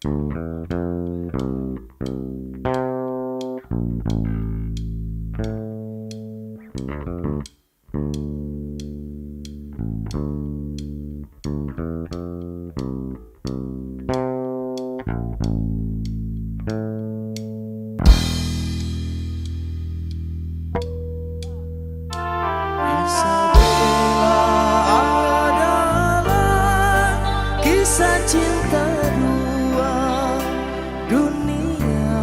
Kisah cinta dua dunia.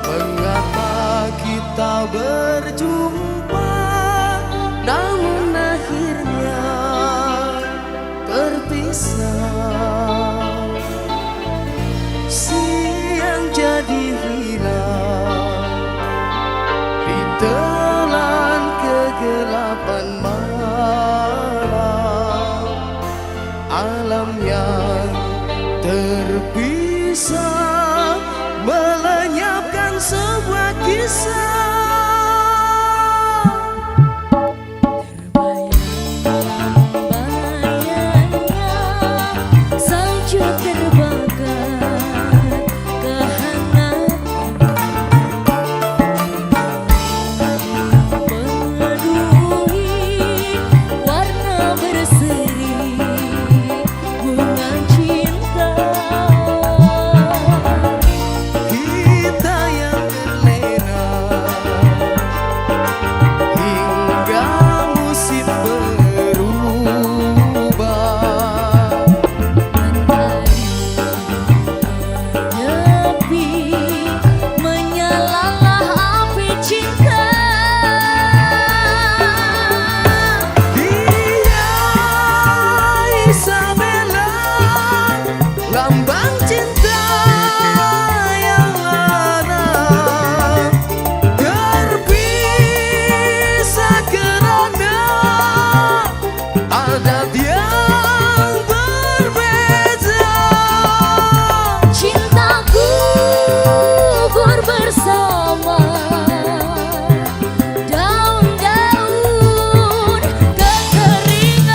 Mengapa kita berjumpa, namun akhirnya terpisah. Siang jadi hilang di telan kegelapan malam. Alam yang terpisah melenyapkan sebuah kisah. Terbayang-bayangnya salju terbakar kehangatan. Memenuhi warna berseri bunga cinta. Kita yang terlena hingga musim berubah. Menepi menyalalah api cinta. Dia Isabella, lambang cinta yang lana, terpisah kerana adat yang berbeza. Cintaku gugur bersama daun-daun kekeringan.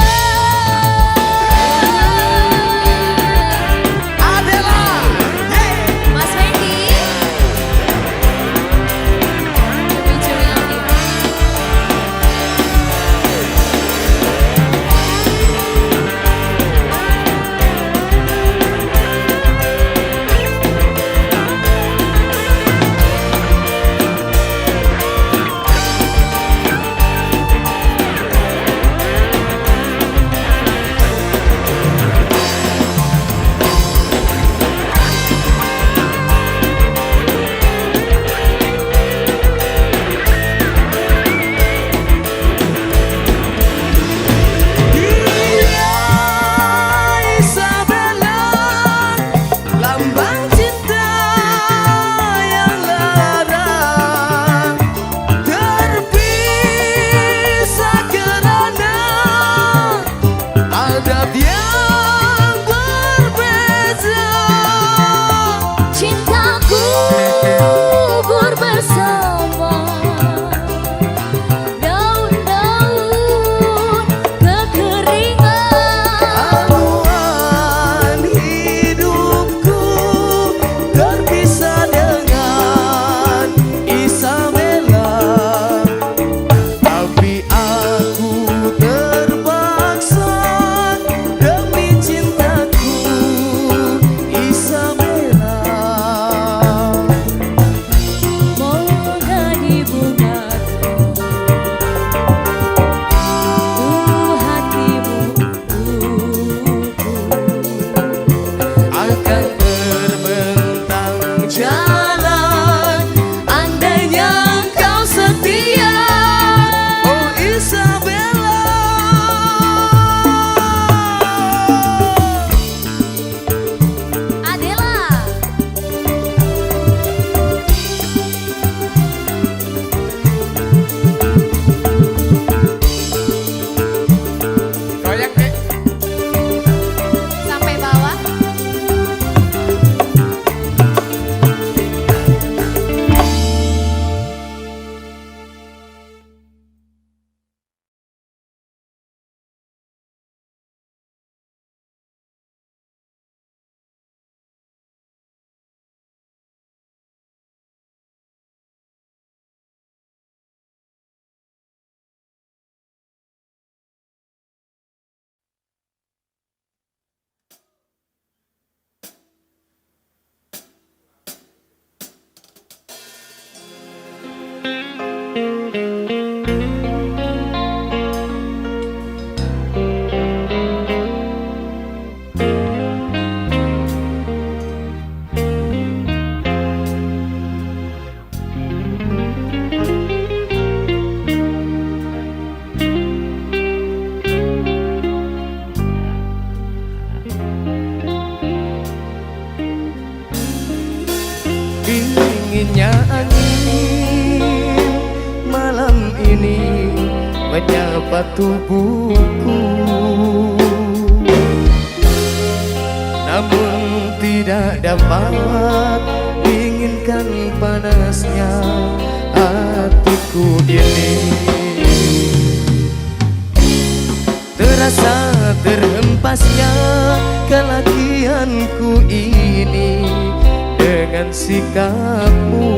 Adela, Mas Wendy, featuring Aldi. dia Isabella, lambang cinta yang lara, terpisah kerana adat yang berbeza. Cintaku gugur bersama daun-daun kekeringan. Haluan hidupku terpisah dengan Isabella, tapi aku terpaksa demi Dinginnya angin malam ini menyapa tubuhku, namun tidak dapat dinginkan panasnya hatiku ini. Terasa terhempasnya kelakianku ini dengan sikapmu.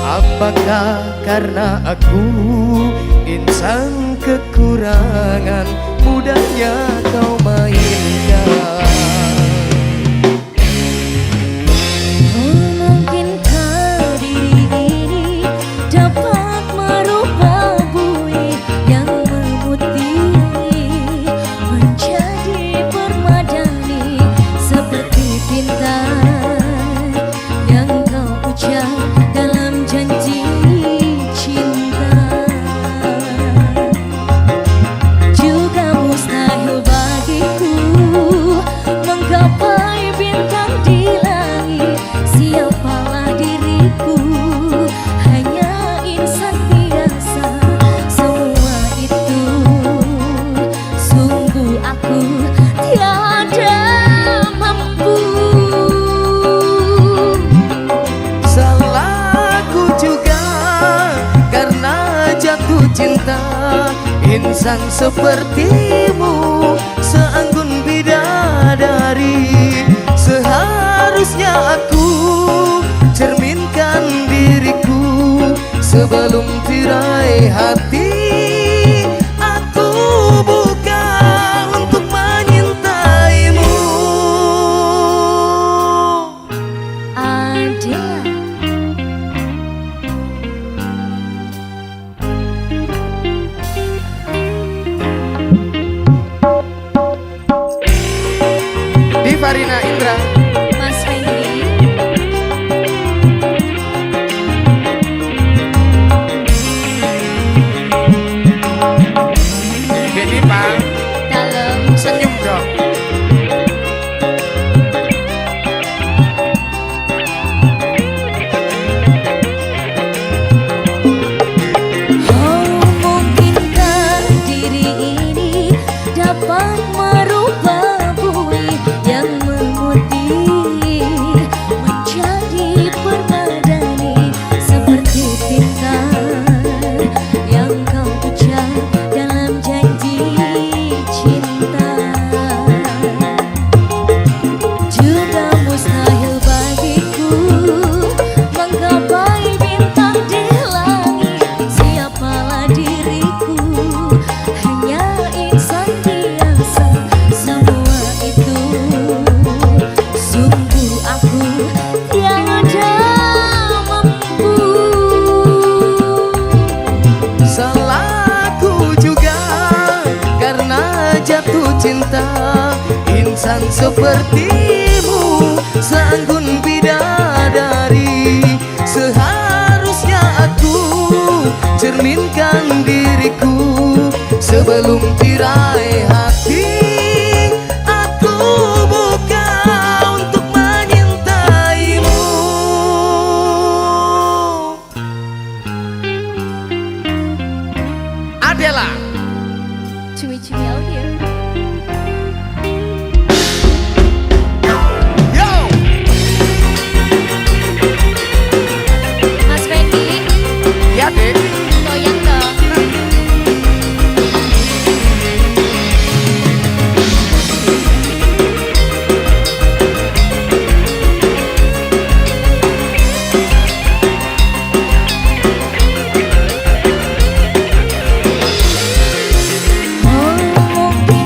Apakah karena aku insan kekurangan, mudahnya kau mainkan? Mungkinkah diri ini dapat merubah bui yang memutih menjadi permadani seperti bintang yang kau ucap dalam janji cinta? Juga mustahil bagiku menggapai bintang di langit. Siapalah diriku, hanya insan biasa. Semua itu sungguh aku tiada mampu. Salahku juga karena jatuh cinta insan sepertimu, seanggun bidadari. Seharusnya aku cerminkan diriku sebelum tirai hati. Aku buka untuk menyintaimu. Ada Divarina Indra, Mas Fendi, Dedi Pang, dalam senyum dong. Oh, mungkinkah diri ini dapat merubah bui yang memutih menjadi permadani seperti bintang yang kau ucap dalam janji cinta? Juga mustahil bagiku menggapai bintang di langit. Siapalah diriku, hanya insan biasa. Semua itu sungguh aku tiada mampu. Salahku juga karena jatuh cinta insan sepertimu, seanggun bidadari. Seharusnya aku cerminkan diriku sebelum tirai hati. Aku buka untuk menyintaimu. Adela, Cumi-cumi audio. yo, Mas Fendi, ya dek. goyang dong. Oh, mungkin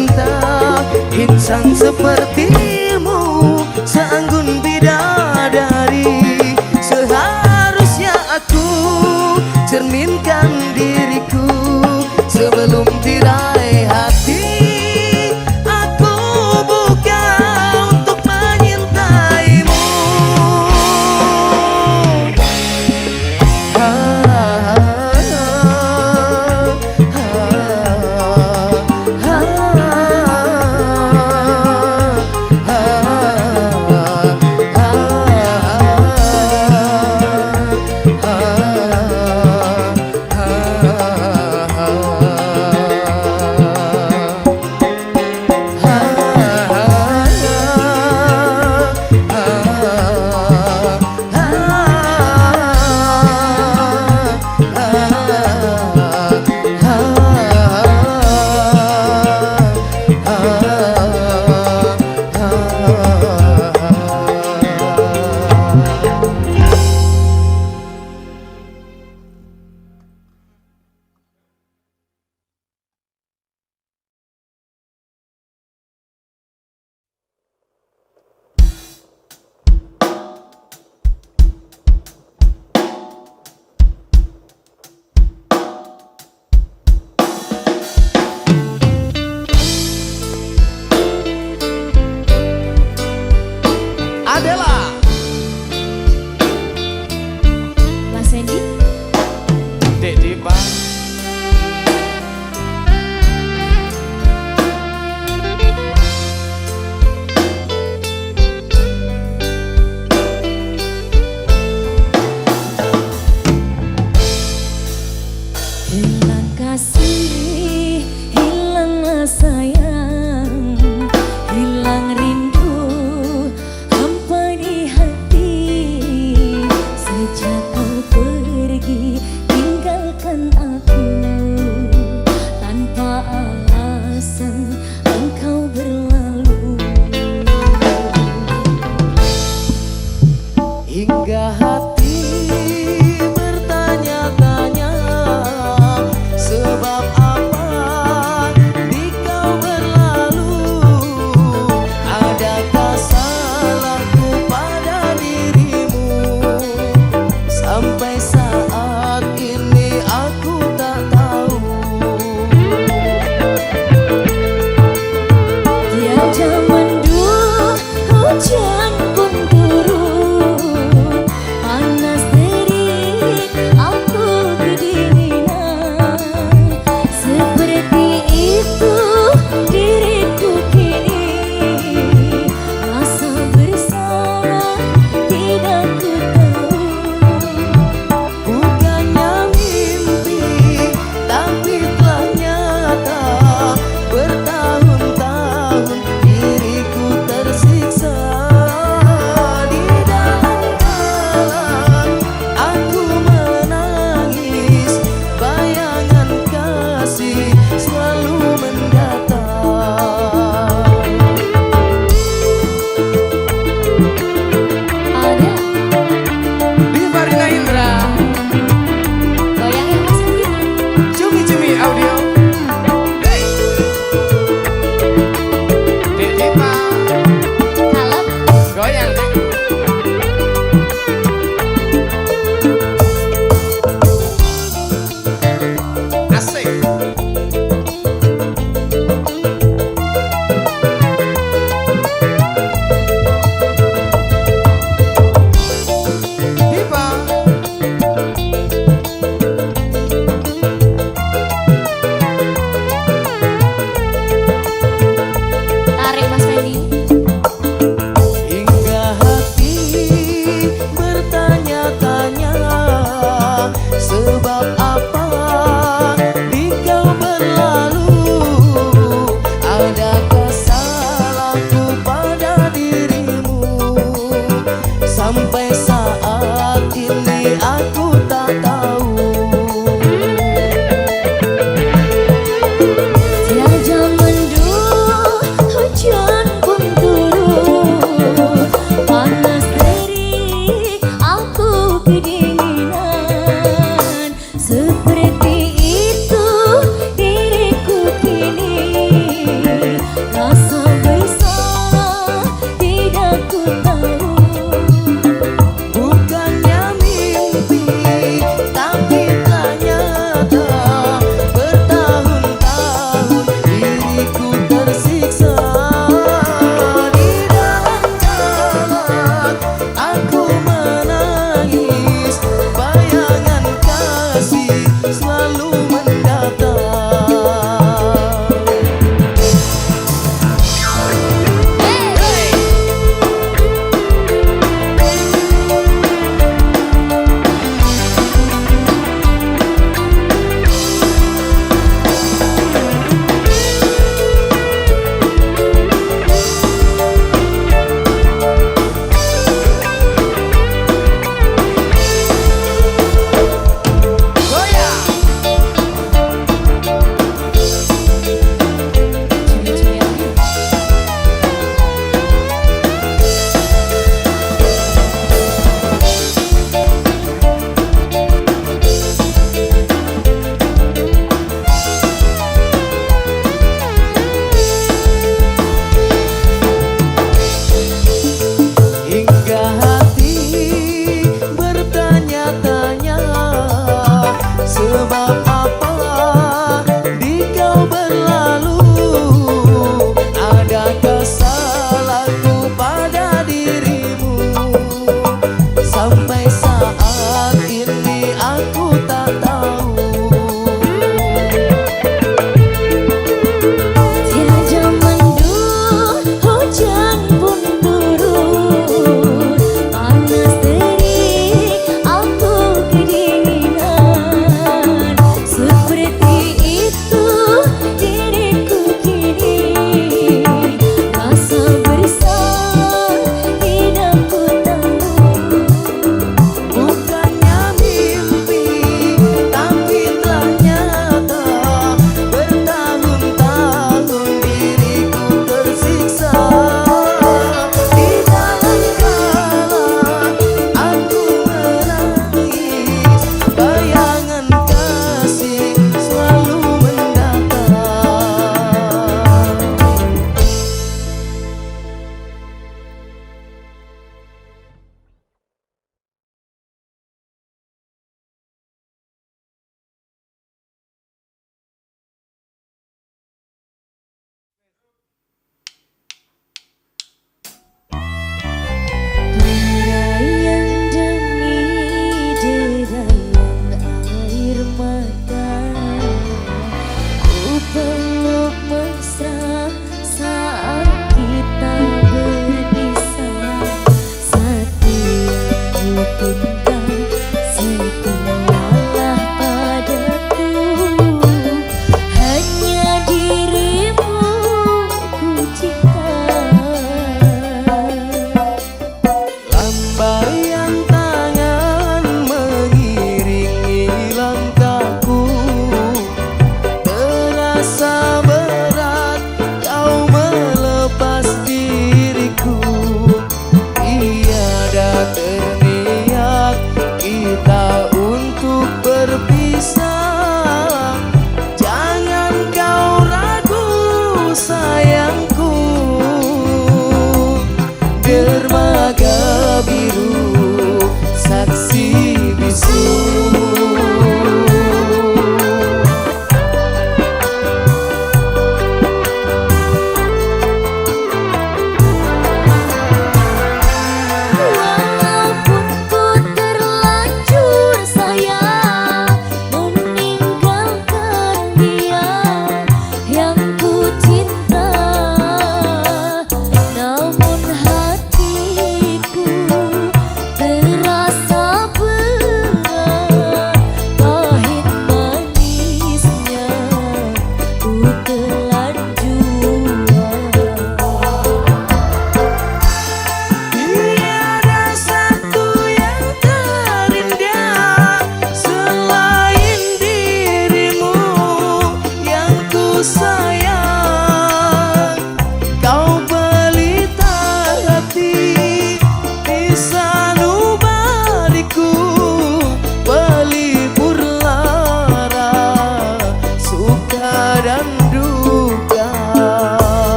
cinta. Insan sepertimu seanggun bidadari. Seharusnya aku cerminkan diriku sebelum tirai hati. Aku buka untuk menyintaimu. terasa berat kau melepas diriku. Tiada terniat kita untuk berpisah. Jangan kau ragu sayangku. Dermaga biru saksi bisu. Walaupun ku terlanjur sayang meninggalkan dia yang ku cinta, namun hatiku terasa berat, pahit manisnya ku terlanjur. Tiada satu yang terindah selain dirimu yang ku sayang. Kau pelita hati di sanubariku, pelipur lara suka dan duka.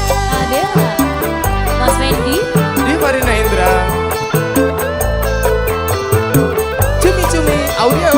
Ada Mas Fendi. Di Farina Indra. Cumi-cumi audio.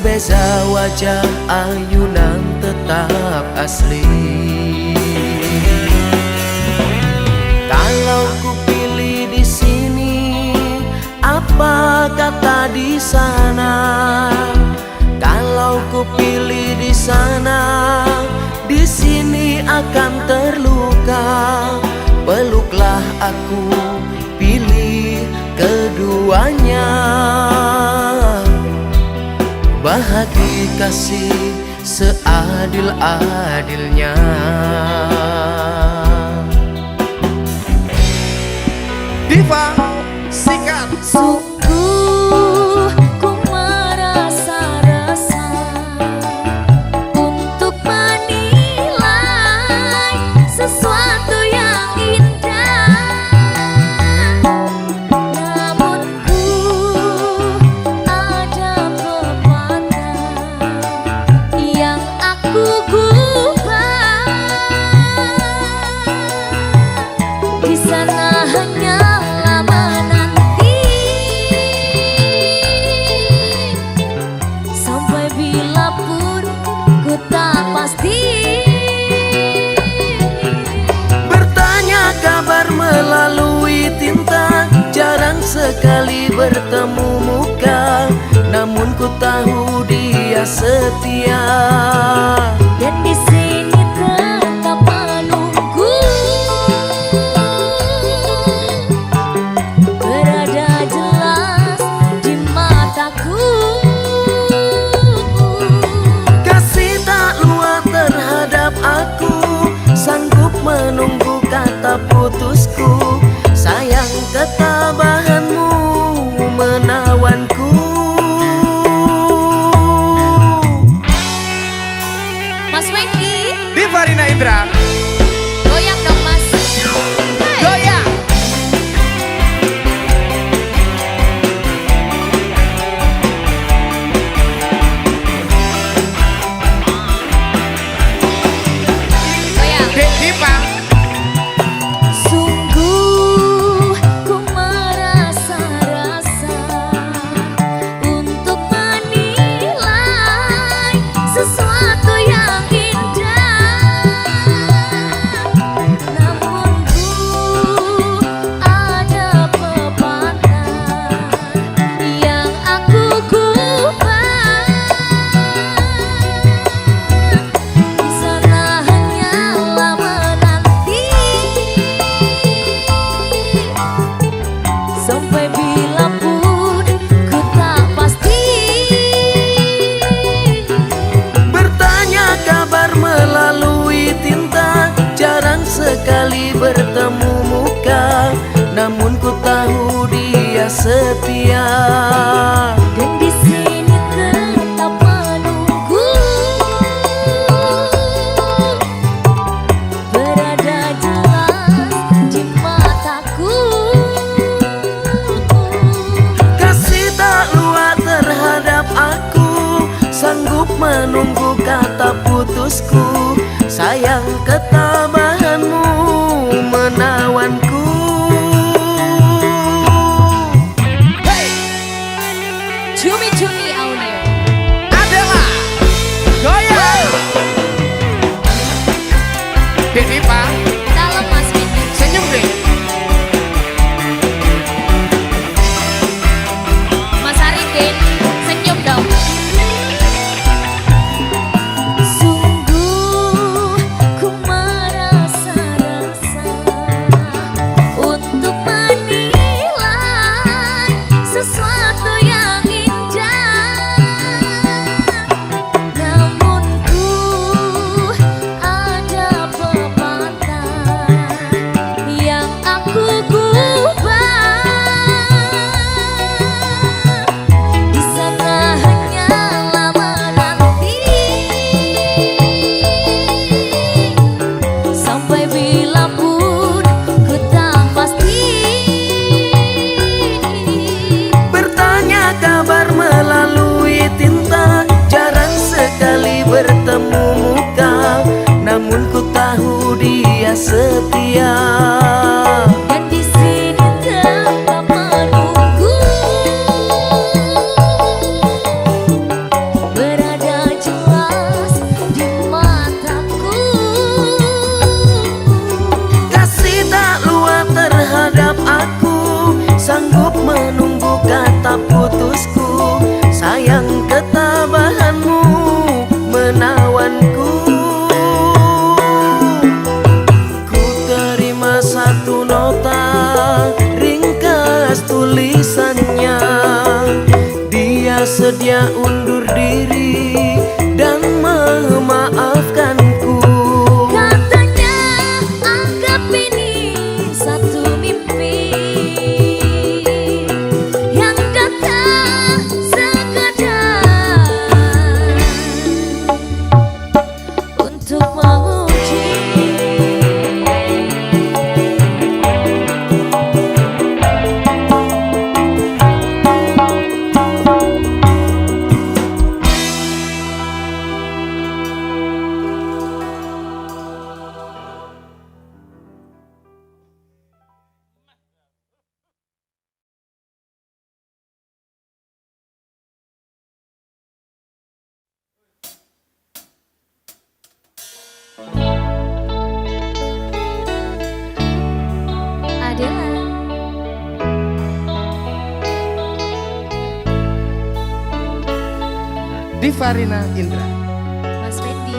Beza wajah ayunan tetap asli. Kalau ku pilih di sini, apa kata di sana? Kalau ku pilih di sana, di sini akan terluka. Peluklah aku, pilih keduanya. Bahagi kasih seadil-adilnya. Diva, sikat. Sungguh ku merasa resah untuk menilai sesuatu yang indah. Namun ku ada pepatah yang aku gubah. Di sana hanya bertanya kabar melalui tinta, jarang sekali bertemu muka. Namun ku tahu dia setia, dan di sini tetap menunggu. Berada jelas di mataku. Sanggup menunggu kata putusku. Sayang ketabahanmu menawanku. Mas Wendy, Diva Rina Indra, goyang dong Mas. goyang. Sungguh ku merasa resah untuk menilai sesuatu yang indah. Namun ku ada pepatah yang aku gubah. Di sana hanyalah menanti sampai bila pun ku tak pasti. Bertanya kabar melalui tinta, jarang sekali bertemu muka. Namun ku tahu dia setia, Dan di sini tetap menunggu. Berada jelas di mataku. kasih tak luar terhadap aku. Sanggup menunggu kata putusku. Sayang ketabahanmu menawanku. Cumi-cumi audio. Adalah goyang. Diva, Dalam Mas Wendy. senyum deh. Mas Aridin, senyum dong. Sungguh ku merasa resah untuk menilai sesuatu yang indah. Namun ku ada pepatah yang aku gubah. Di sana hanyalah menanti sampai bila pun ku tak pasti. Bertanya kabar melalui tinta, jarang sekali bertemu muka. Namun ku tahu dia setia. Dan di sini tetap menunggu. rasa putusku, sayang ketabahanmu menawanku. Ku terima satu nota ringkas tulisannya, dia sedia undur diri dan memaafkanku. Katanya anggap ini satu mimpi yang datang sekadar untuk menguji. Adalah Divarina Indra. Mas Fendi.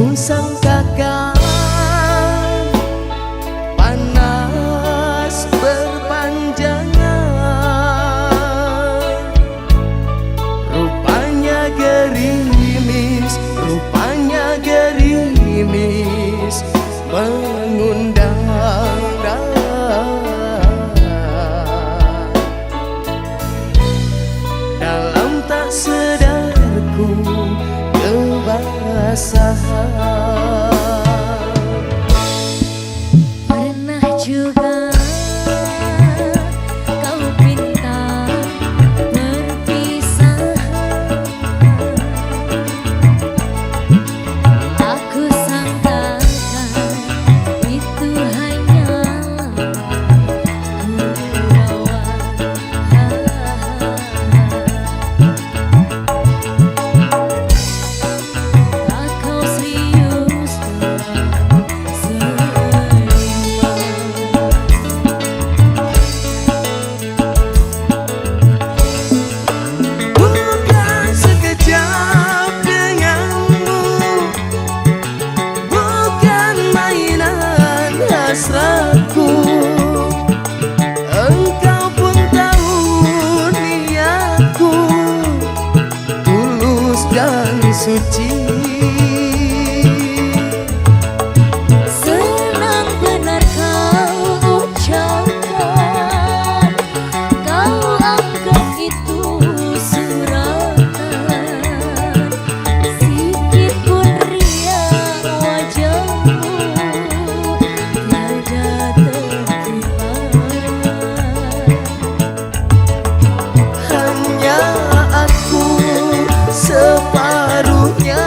Kusangkakan panas berpanjangan, rupanya gerimis, rupanya gerimis mengundang. Dalam tak sadarku kebasahan. Pernah juga kau pinta perpisahan, aku sangkakan itu hanya tak kau serius Bukan sekejap denganmu, bukan mainan hasratku. Engkau pun tahu niatku tulus dan suci. senang benar kau ucapkan, kau anggap itu suratan, sikit pun riang wajahmu tiada terkilan. Hanya aku separuhnya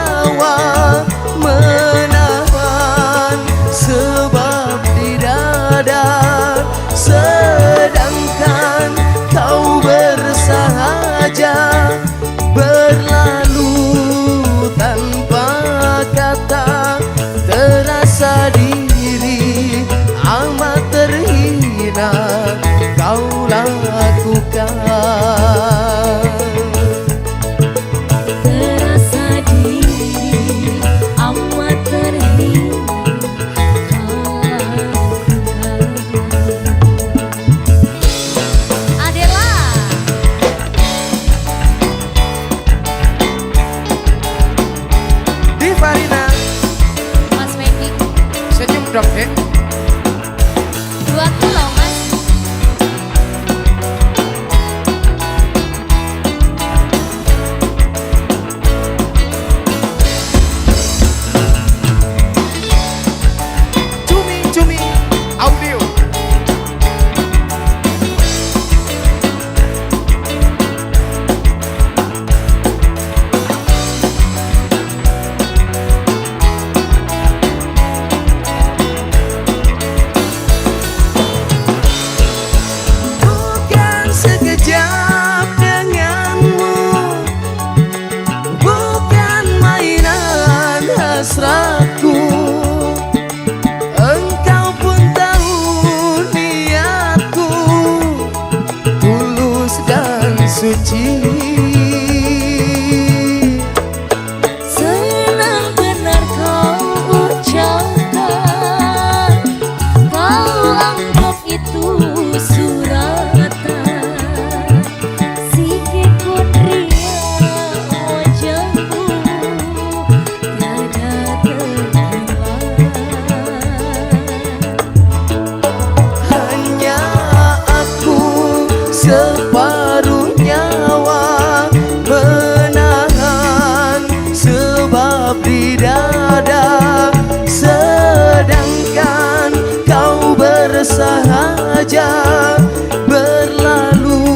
saja berlalu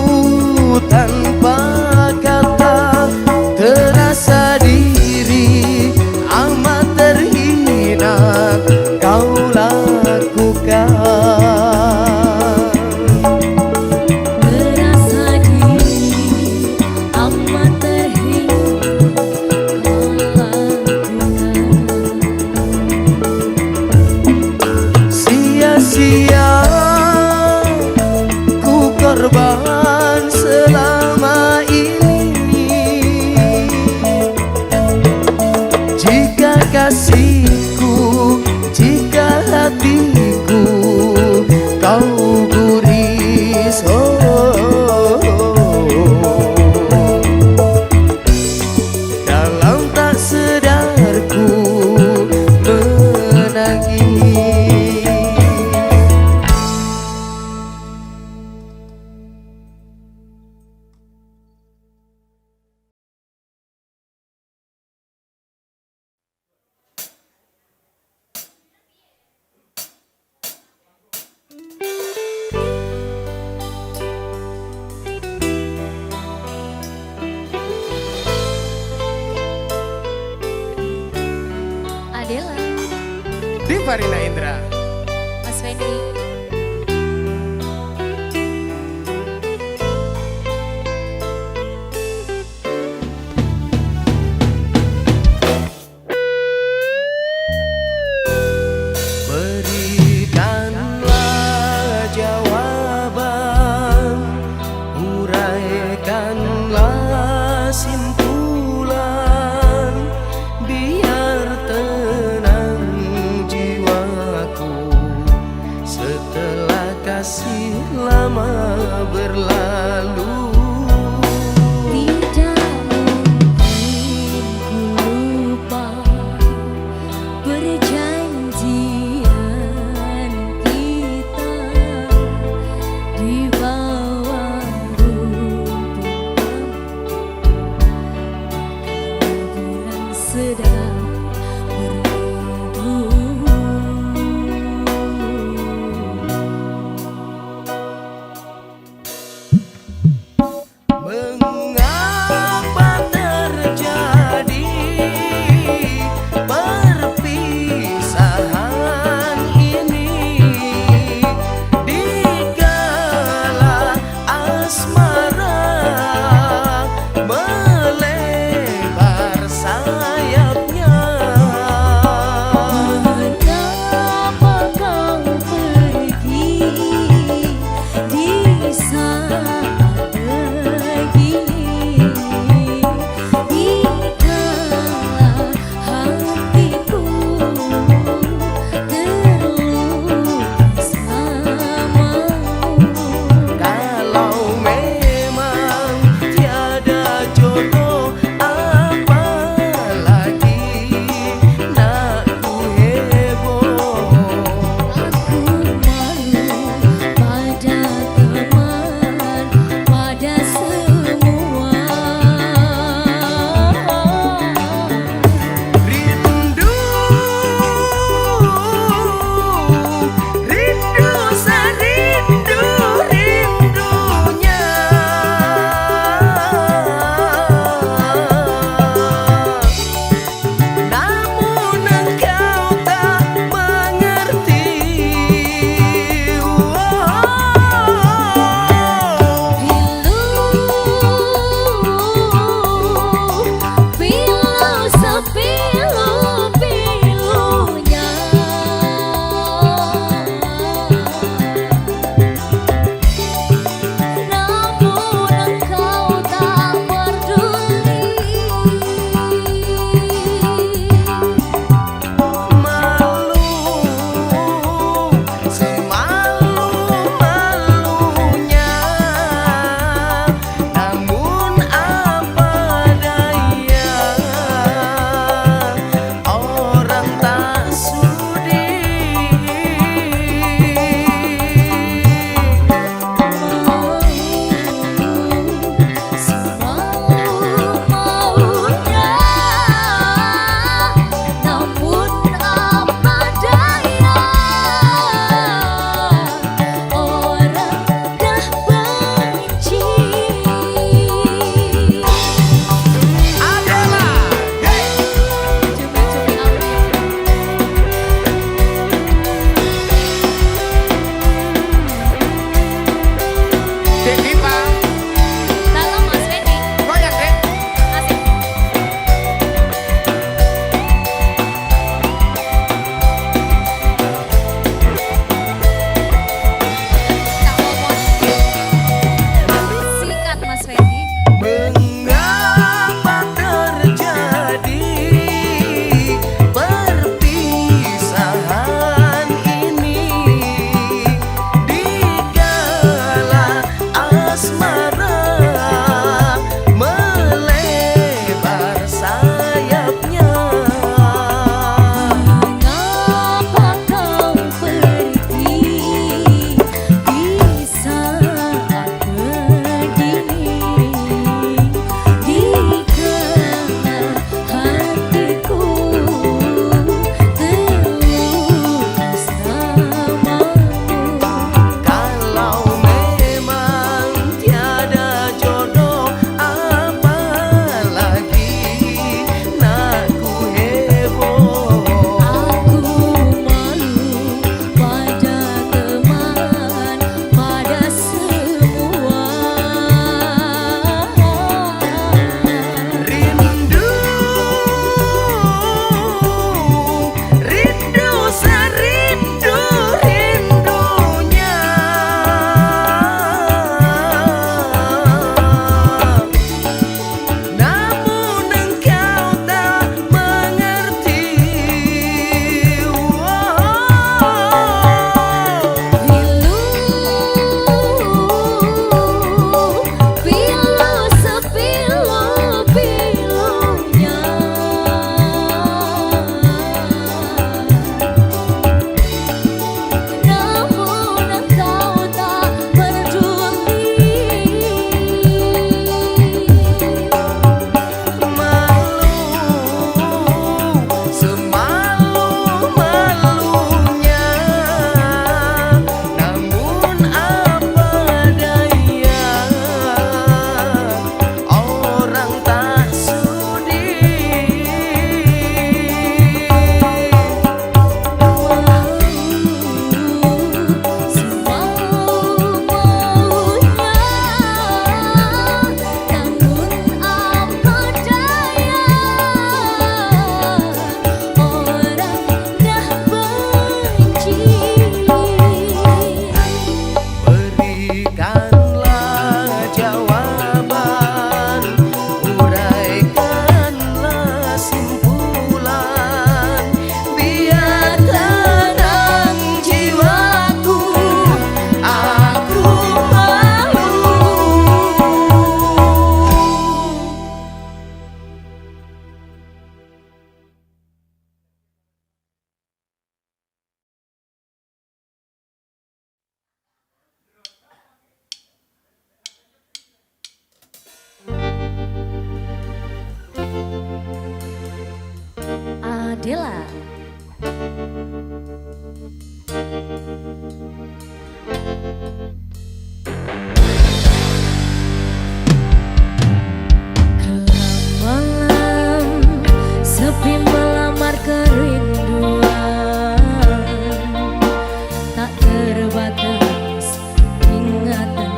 tanpa kata, terasa diri amat terhina kau lakukan. Terasa diri amat terhina kau lakukan. Sia-sia ku korban selama ini. Jika kasihku, jika hatiku kau guris, dalam tak sedarku menangis. Adela, Divarina Indra. Mas Fendi. Berikanlah jawaban, uraikanlah simpulan, biar tenang jiwaku Della. Gelap malam, sepi melamar kerinduan, tak terbatas ingatan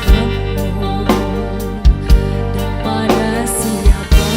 kamu. Dan pada siapa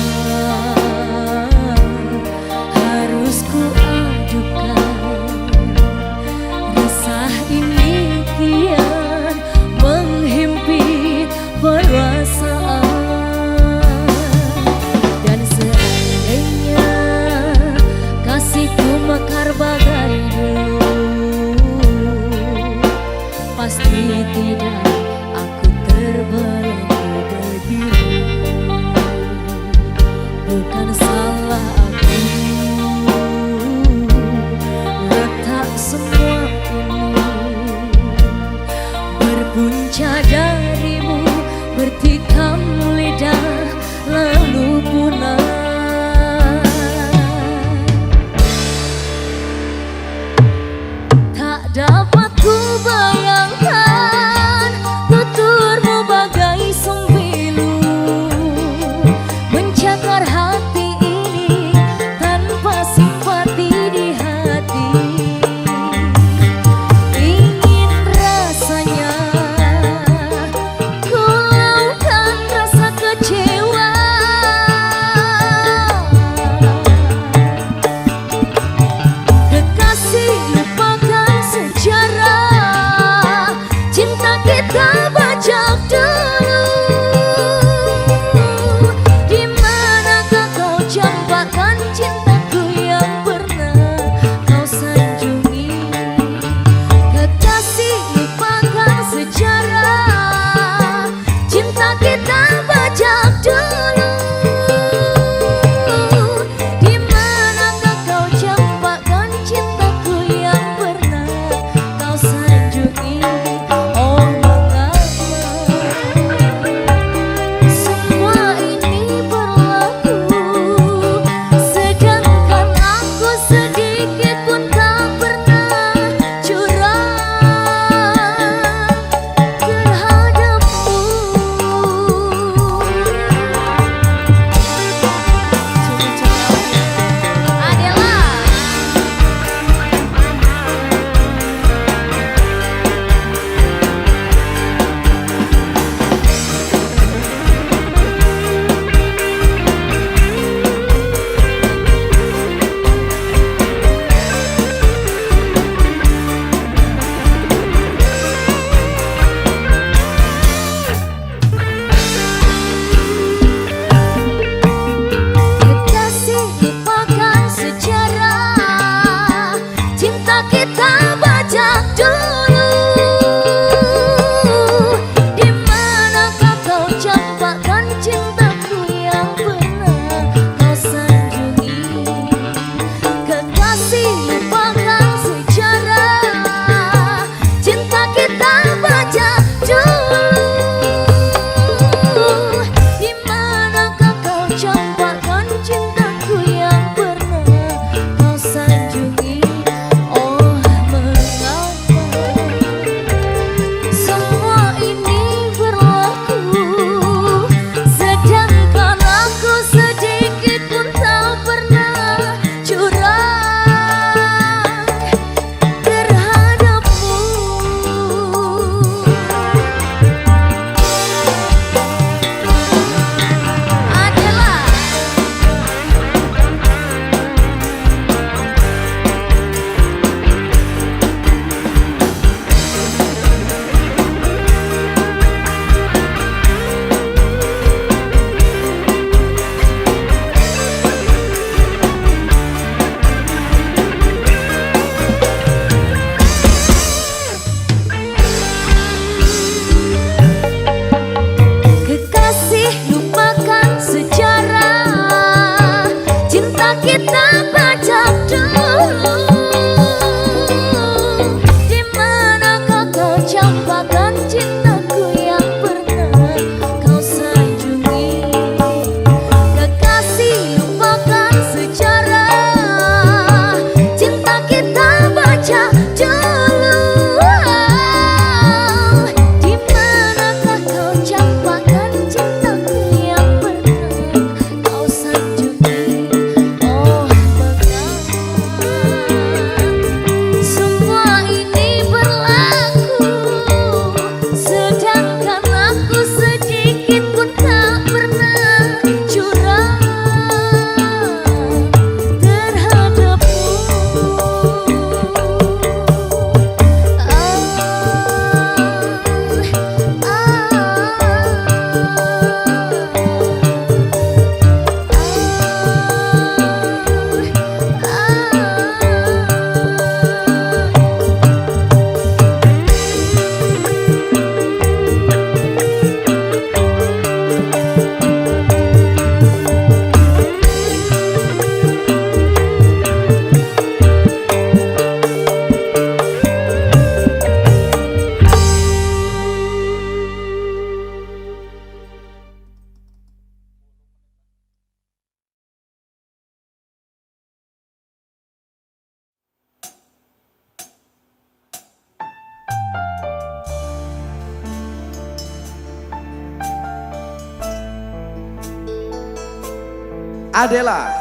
Adela.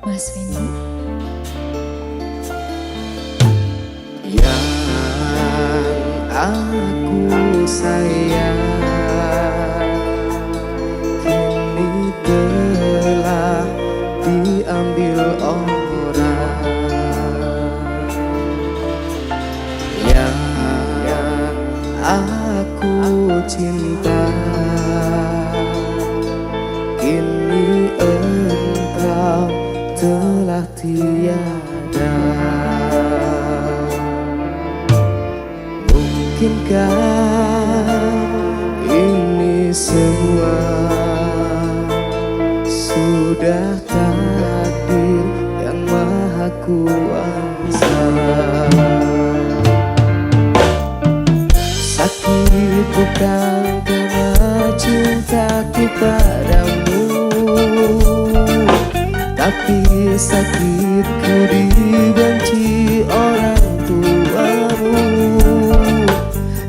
Mas Fendi. Yang aku sayang kini telah diambil orang. Yang aku cinta kini engkau telah tiada. Mungkinkah ini semua sudah takdir yang maha kuasa? Sakit bukan karena cintaku padamu, tapi sakitku dibenci orang tuamu.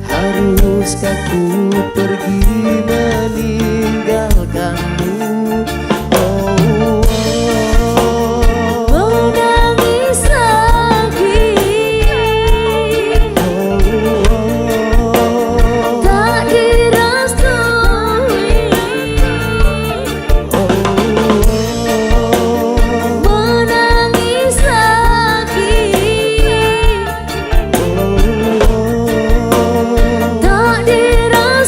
Haruskah ku pergi meninggalkanmu? Menangis lagi, tak direstui. Menangis lagi, tak direstui.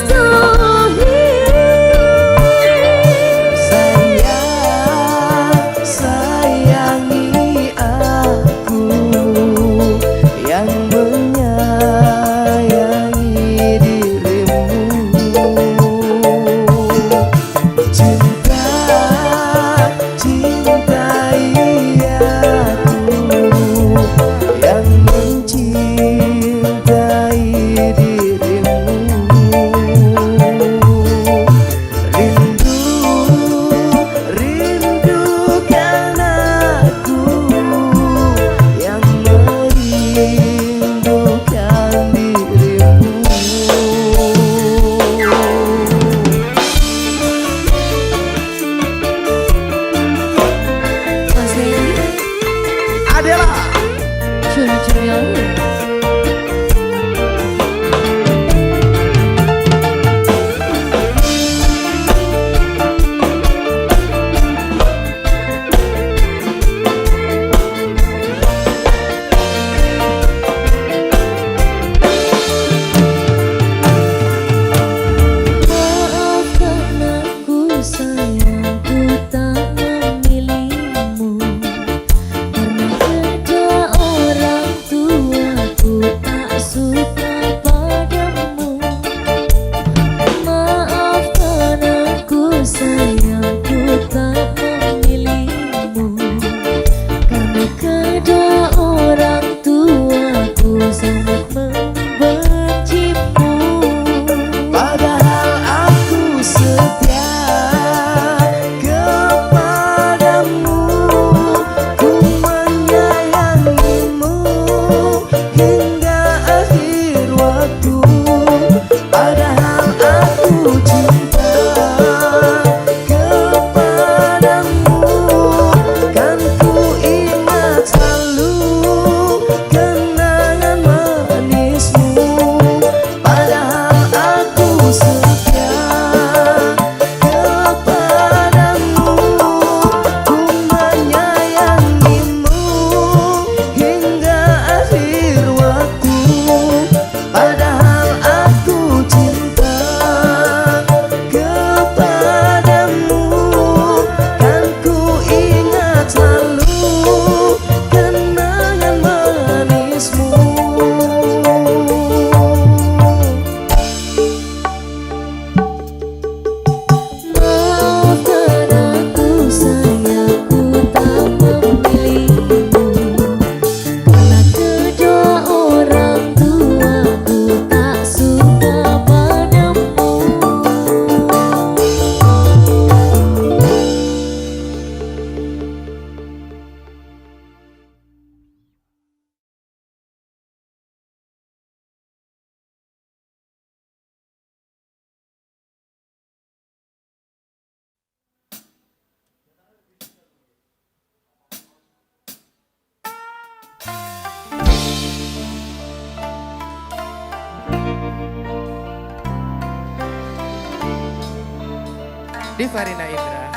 Di Farina Indra.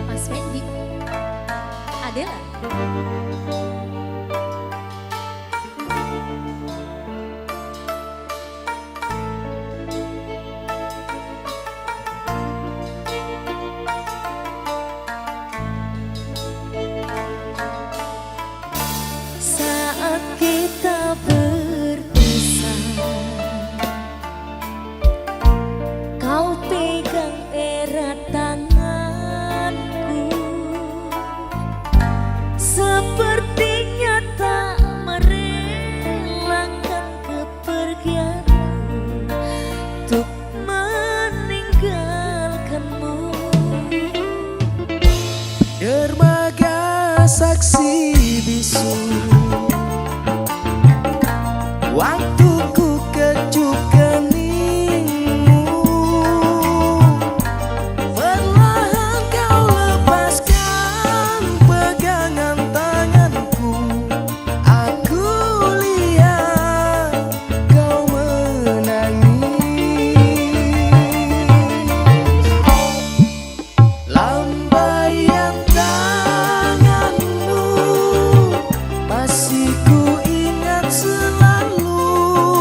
Mas Fendi, Adela. Saat kita berpisah, kau pegang erat tanganku, sepertinya tak merelakan kepergianmu untuk meninggalkanmu. Dermaga saksi bisu, waktuku kecup keningmu. Perlahan kau lepaskan pegangan tanganku. Aku lihat kau menangis. Lambaian tanganmu masih ku ingat selalu.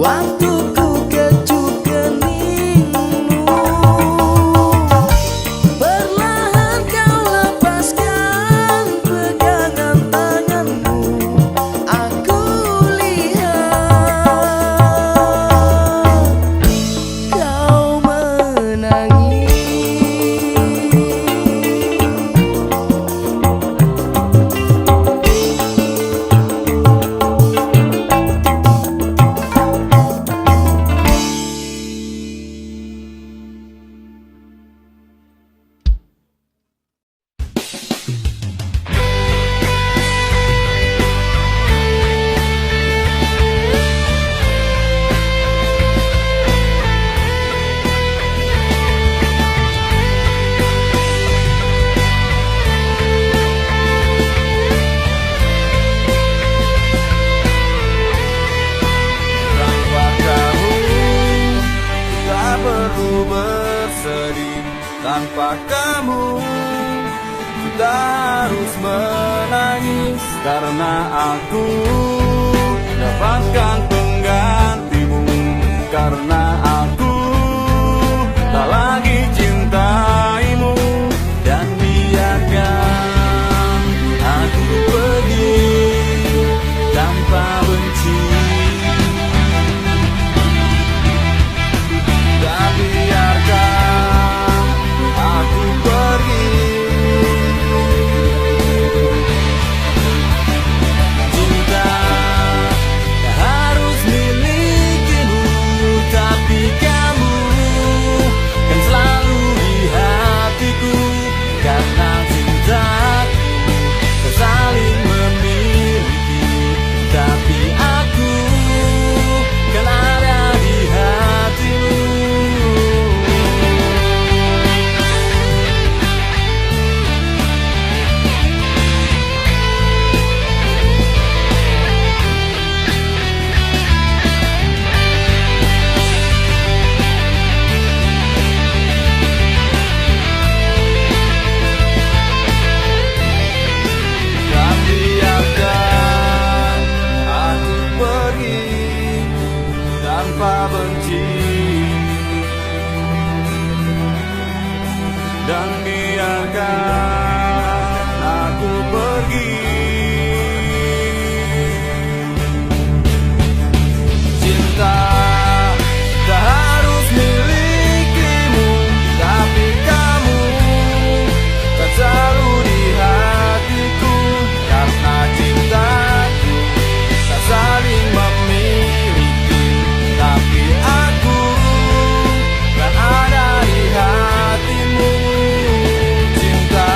waktu ku kecup keningmu. Perlahan kau lepaskan pegangan tanganmu. Aku lihat kau menangis. Tanpa kamu kita harus menangis, karena aku dapatkan penggantimu, karena aku tak lagi cintaimu. Dan biarkan aku pergi tanpa benci, dan biarkan aku pergi. Cinta tak harus milikimu, tapi kamu kan selalu di hatiku, karena cintaku tak saling memiliki, tapi aku kan ada di hatimu. Dan biarkan aku pergi tanpa benci, dan biarkan aku pergi. Cinta tak harus milikimu, tapi kamu tak selalu di hatiku, karena cintaku tak saling memiliki, tapi aku kan ada di hatimu. Cinta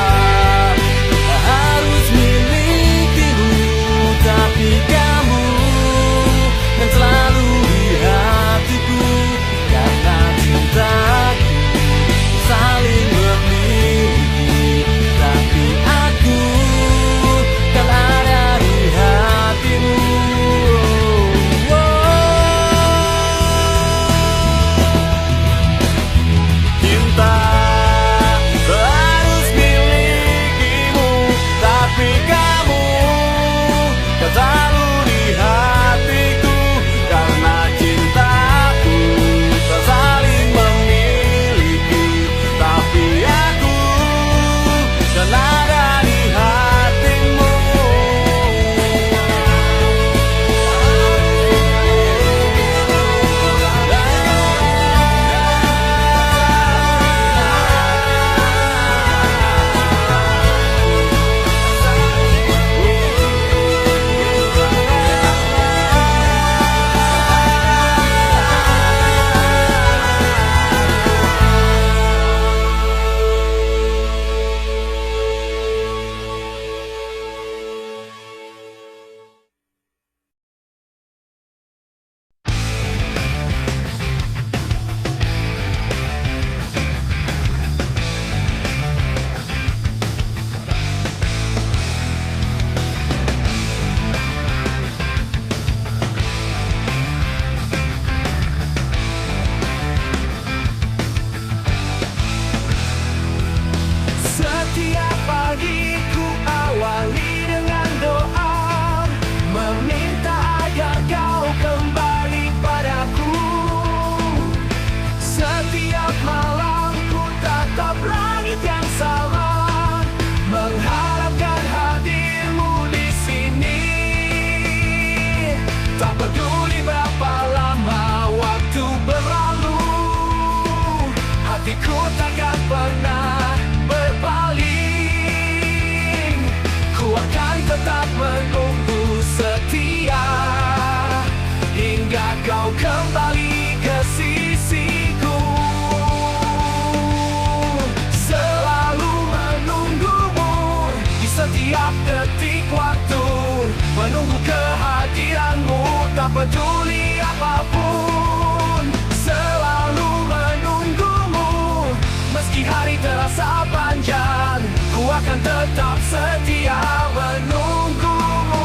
peduli apapun, selalu menunggumu. Meski hari terasa panjang, ku akan tetap setia menunggumu.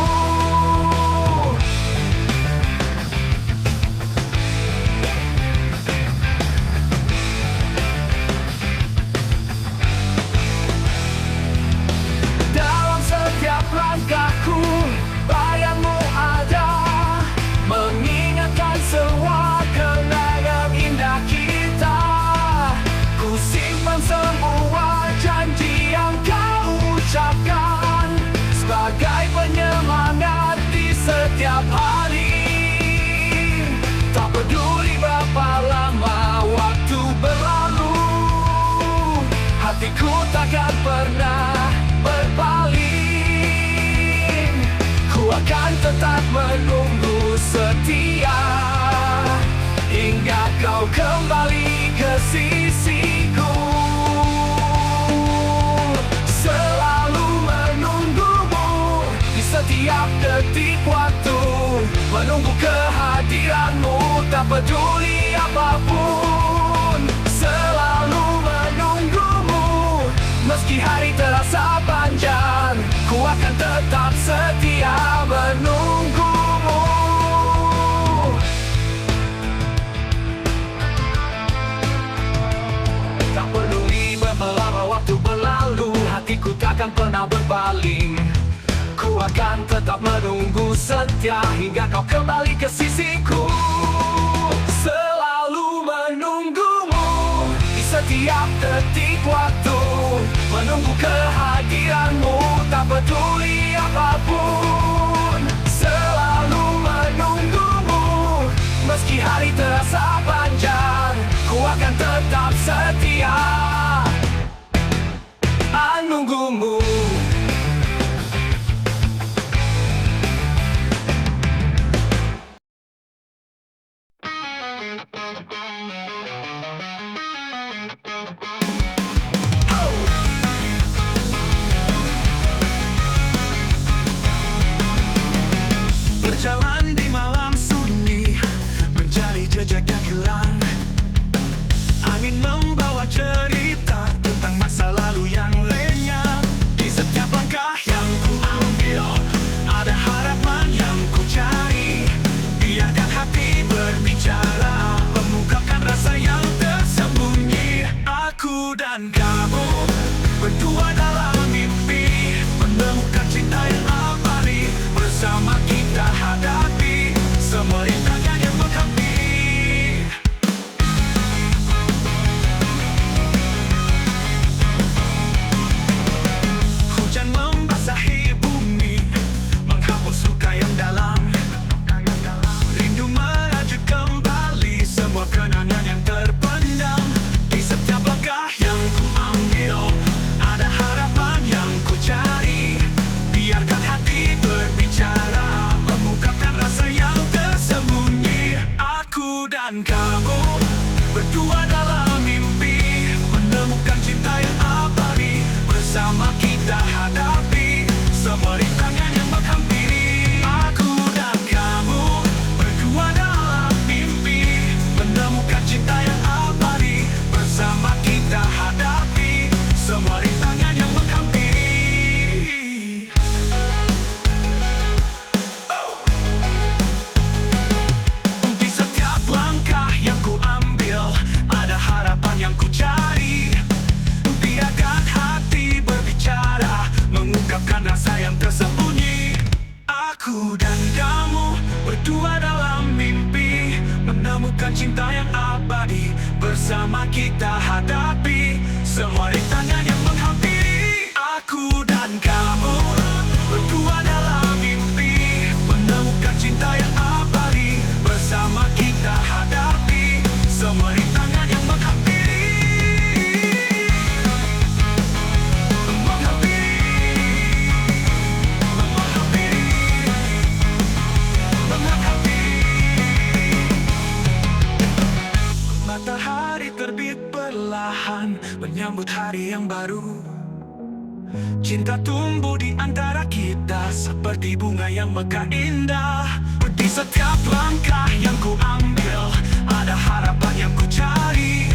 Dalam setiap langkahku, bayangmu ada, mengingatkan semua kenangan indah kita. Ku simpan semua janji yang kau ucapkan, sebagai penyemangat di setiap hari. Tak peduli berapa lama waktu berlalu, hatiku takkan pernah berpaling. Ku akan tetap menunggu setia, hingga kau kembali ke sisiku. Selalu menunggumu di setiap detik waktu, menunggu kehadiranmu. Tak peduli apapun, selalu menunggumu. Meski hari terasa panjang, ku akan tetap setia menunggumu. Tak peduli berapa lama waktu berlalu, hatiku takkan pernah berpaling. Ku akan tetap menunggu setia, hingga kau kembali ke sisiku. Selalu menunggumu di setiap detik waktu, menunggu kehadiranmu. Tak peduli apapun, selalu menunggumu. Meski hari terasa panjang, ku akan tetap setia menunggumu. Berjalan di malam sunyi, mencari jejak yang hilang. Angin membawa cerita tentang masa lalu yang lenyap. Di setiap langkah yang ku ambil, ada harapan yang ku cari. Biarkan hati berbicara, mengungkapkan rasa yang tersembunyi. Aku dan kamu berdua dalam mimpi, menemukan cinta yang abadi. Bersama kita hadapi semua rintangan yang menghampiri. Hujan membasahi bumi, menghapus luka yang dalam. Rindu merajut kembali semua kenangan yang terpendam. Di setiap langkah yang ku ambil, ada harapan yang ku cari. Biarkan hati berbicara, mengungkapkan rasa yang tersembunyi. Aku dan kamu berdua dalam mimpi, menemukan cinta yang abadi. Bersama kita hadapi semua rintangan yang menghampiri. Aku dan kamu berdua dalam mimpi, menemukan cinta yang abadi. Bersama kita hadapi semua rintangan yang menghampiri. Di setiap langkah yang ku ambil, ada harapan yang ku cari. Biarkan hati berbicara, mengungkapkan rasa yang tersembunyi. Aku dan kamu berdua dalam mimpi, menemukan cinta yang abadi. Bersama kita hadapi semua rintangan yang menghampiri. Aku dan kamu berdua dalam mimpi, menemukan cinta yang abadi. Bersama kita hadapi semua rintangan yang menghampiri. Matahari terbit perlahan, menyambut hari yang baru. Cinta tumbuh di antara kita, seperti bunga yang mekar indah. Di setiap langkah yang ku ambil ada harapan yang ku cari.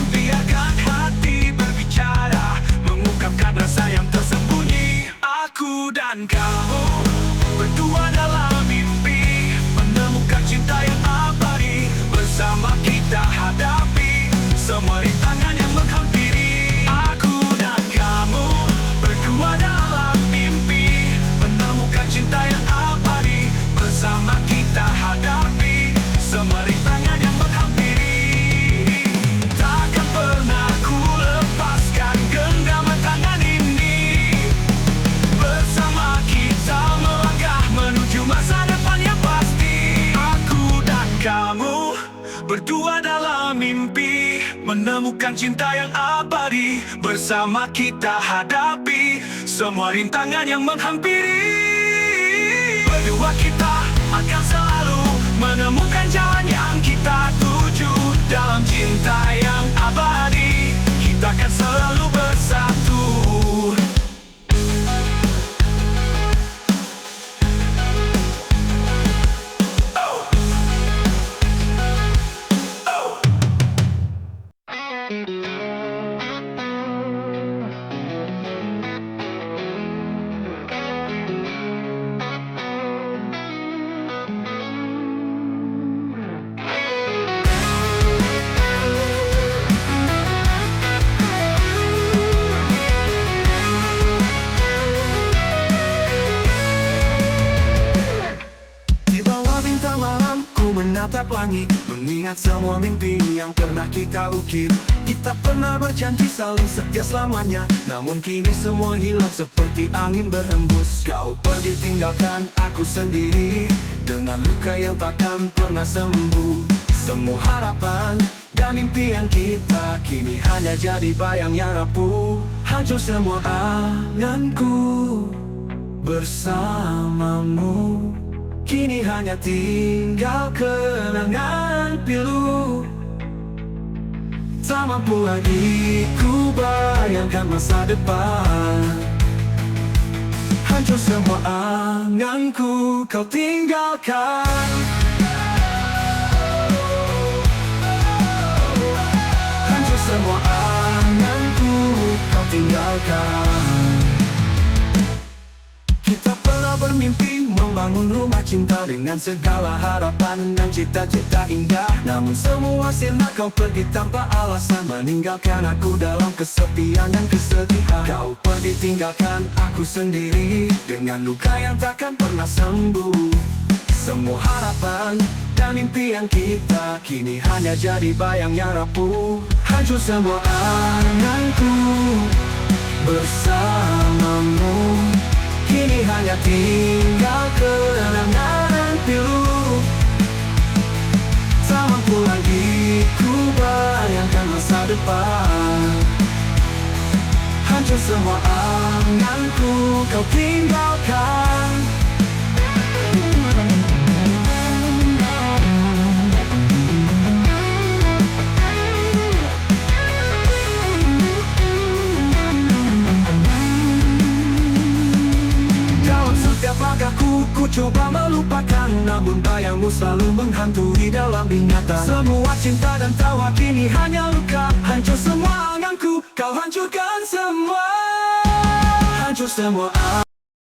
Biarkan hati berbicara, mengungkapkan rasa yang tersembunyi. Aku dan kamu berdua dalam mimpi, menemukan cinta yang abadi. Bersama kita hadapi semua rintangan yang menghampiri. Aku dan kamu berdua dalam mimpi, menemukan cinta yang abadi. Bersama kita hadapi semua rintangan yang menghampiri. Takkan pernah ku lepaskan genggaman tangan ini. Bersama kita melangkah menuju masa depan yang pasti. Aku dan kamu berdua dalam mimpi, menemukan cinta yang abadi. Bersama kita hadapi semua rintangan yang menghampiri. Berdua kita akan selalu menemukan jalan yang kita tuju. Dalam cinta yang abadi, kita akan selalu bersatu. Di bawah bintang malam ku menatap langit, mengingat semua mimpi yang pernah kita ukir. Kita pernah berjanji saling setia selamanya, namun kini semua hilang seperti angin berhembus. Kau pergi tinggalkan aku sendiri, dengan luka yang takkan pernah sembuh. Semua harapan dan impian kita kini hanya jadi bayang yang rapuh. Hancur semua anganku bersamamu, kini hanya tinggal kenangan pilu. Tak mampu lagi ku bayangkan masa depan. Hancur semua anganku kau tinggalkan. Hancur semua anganku kau tinggalkan. Kita pernah bermimpi membangun rumah cinta dengan segala harapan dan cita-cita indah. Namun semua sirna, kau pergi tanpa alasan, meninggalkan aku dalam kesepian dan kesedihan. Kau pergi tinggalkan aku sendiri, dengan luka yang takkan pernah sembuh. Semua harapan dan impian kita kini hanya jadi bayang yang rapuh. Hancur semua anganku bersamamu, kini hanya tinggal kenangan pilu. Tak mampu lagi ku bayangkan masa depan. Hancur semua anganku kau tinggalkan. Langkahku ku coba melupakan, namun bayangmu selalu menghantui dalam ingatan. Semua cinta dan tawa kini hanya luka. Hancur semua anganku, kau hancurkan semua. Hancur semua